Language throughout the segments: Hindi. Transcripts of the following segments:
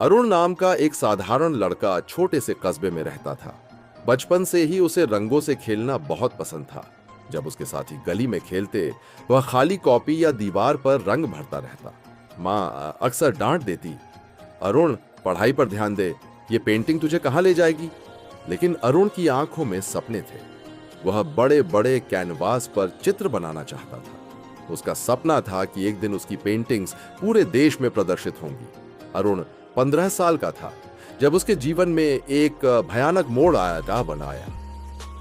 अरुण नाम का एक साधारण लड़का छोटे से कस्बे में रहता था। बचपन से ही उसे रंगों से खेलना बहुत पसंद था। जब उसके साथी गली में खेलते, वह खाली कॉपी या दीवार पर रंग भरता रहता। माँ अक्सर डांट देती, अरुण पढ़ाई पर ध्यान दे, ये पेंटिंग तुझे कहाँ ले जाएगी। लेकिन अरुण की आंखों में सपने थे। वह बड़े बड़े कैनवास पर चित्र बनाना चाहता था। उसका सपना था कि एक दिन उसकी पेंटिंग्स पूरे देश में प्रदर्शित होंगी। अरुण 15 साल का था जब उसके जीवन में एक भयानक मोड़ आया।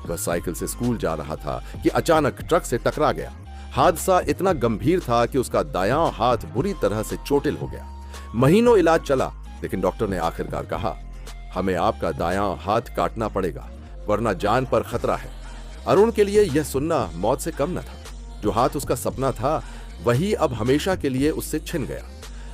वह साइकिल से स्कूल जा रहा था कि अचानक ट्रक से टकरा गया। हादसा इतना गंभीर था कि उसका दायां हाथ बुरी तरह से चोटिल हो गया। महीनों इलाज चला, लेकिन डॉक्टर ने आखिरकार कहा, हमें आपका दायां हाथ काटना पड़ेगा, वरना जान पर खतरा है। अरुण के लिए यह सुनना मौत से कम न था। जो हाथ उसका सपना था, वही अब हमेशा के लिए उससे छिन गया।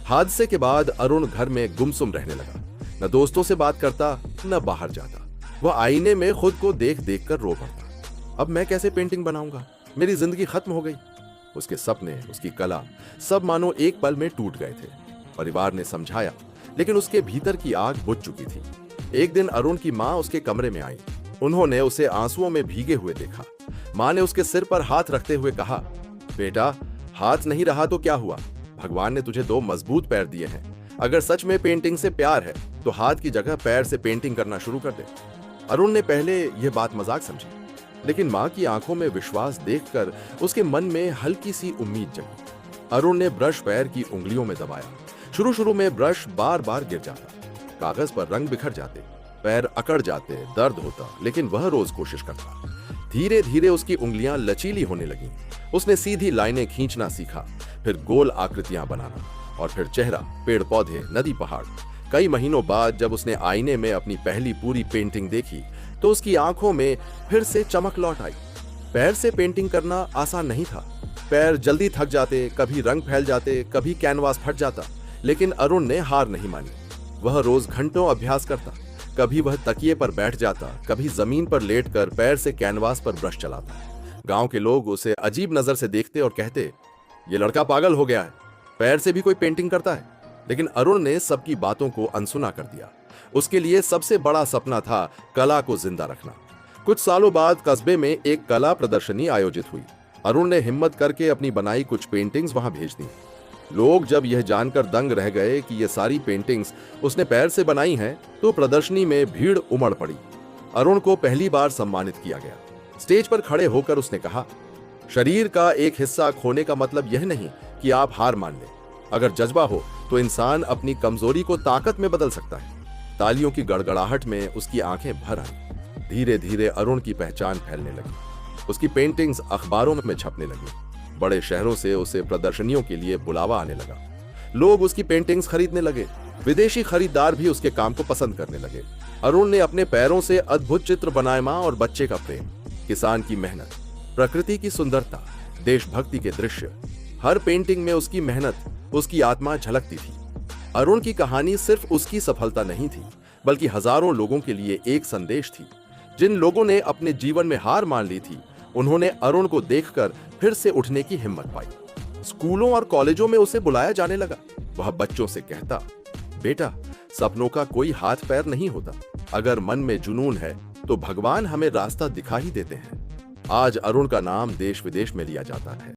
हादसे के बाद अरुण घर में गुमसुम रहने लगा। न दोस्तों से बात करता, न बाहर जाता। वह आईने में खुद को देख देख कर रो पड़ता। अब मैं कैसे पेंटिंग बनाऊंगा, मेरी जिंदगी खत्म हो गई। उसके सपने, उसकी कला, सब मानो एक पल में टूट गए थे। परिवार ने समझाया, लेकिन उसके भीतर की आग बुझ चुकी थी। एक दिन अरुण की माँ उसके कमरे में आई। उन्होंने उसे आंसुओं में भीगे हुए देखा। माँ ने उसके सिर पर हाथ रखते हुए कहा, बेटा, हाथ नहीं रहा तो क्या हुआ, भगवान ने तुझे 2 मजबूत पैर दिए हैं। अगर सच में पेंटिंग से प्यार है तो हाथ की जगह पैर से पेंटिंग करना शुरू कर दे। अरुण ने पहले यह बात मजाक समझी, लेकिन मां की आंखों में विश्वास देखकर उसके मन में हल्की सी उम्मीद जगी। अरुण ने ब्रश पैर की उंगलियों में दबाया। शुरू में ब्रश बार बार गिर जाता, कागज पर रंग बिखर जाते, पैर अकड़ जाते, दर्द होता, लेकिन वह रोज कोशिश करता। धीरे धीरे उसकी उंगलियां लचीली होने लगीं। उसने सीधी लाइनें खींचना सीखा, फिर गोल आकृतियां बनाना, और फिर चेहरा, पेड़ पौधे, नदी, पहाड़। कई महीनों बाद जब उसने आईने में अपनी पहली पूरी पेंटिंग देखी तो उसकी आंखों में फिर से चमक लौट आई। पैर से पेंटिंग करना आसान नहीं था। पैर जल्दी थक जाते, कभी रंग फैल जाते, कभी कैनवास फट जाता, लेकिन अरुण ने हार नहीं मानी। वह रोज घंटों अभ्यास करता। कभी वह तकिए पर बैठ जाता, कभी जमीन पर लेटकर पैर से कैनवास पर ब्रश चलाता। गांव के लोग उसे अजीब नजर से देखते और कहते, ये लड़का पागल हो गया है, पैर से भी कोई पेंटिंग करता है। लेकिन अरुण ने सबकी बातों को अनसुना कर दिया। उसके लिए सबसे बड़ा सपना था कला को जिंदा रखना। कुछ सालों बाद कस्बे में एक कला प्रदर्शनी आयोजित हुई। अरुण ने हिम्मत करके अपनी बनाई कुछ पेंटिंग्स वहां भेज दी। लोग जब यह जानकर दंग रह गए कि ये सारी पेंटिंग्स उसने पैर से बनाई हैं, तो प्रदर्शनी में भीड़ उमड़ पड़ी। अरुण को पहली बार सम्मानित किया गया। स्टेज पर खड़े होकर उसने कहा, शरीर का एक हिस्सा खोने का मतलब यह नहीं कि आप हार मान लें। अगर जज्बा हो तो इंसान अपनी कमजोरी को ताकत में बदल सकता है। तालियों की गड़गड़ाहट में उसकी आंखें भर आई। धीरे धीरे अरुण की पहचान फैलने लगी। उसकी पेंटिंग्स अखबारों में छपने लगी। बड़े शहरों से उसे प्रदर्शनियों के लिए बुलावा आने लगा। लोग उसकी पेंटिंग्स खरीदने लगे। विदेशी खरीदार भी उसके काम को पसंद करने लगे। अरुण ने अपने पैरों से अद्भुत चित्र बनाए। मां और बच्चे का प्रेम, किसान की मेहनत, प्रकृति की सुंदरता, देशभक्ति के दृश्य, हर पेंटिंग में उसकी मेहनत, उसकी आत्मा झलकती थी। अरुण की कहानी सिर्फ उसकी सफलता नहीं थी, बल्कि हजारों लोगों के लिए एक संदेश थी। जिन लोगों ने अपने जीवन में हार मान ली थी, उन्होंने अरुण को देखकर फिर से उठने की हिम्मत पाई। स्कूलों और कॉलेजों में उसे बुलाया जाने लगा। वह बच्चों से कहता, बेटा, सपनों का कोई हाथ पैर नहीं होता। अगर मन में जुनून है तो भगवान हमें रास्ता दिखा ही देते हैं। आज अरुण का नाम देश विदेश में लिया जाता है।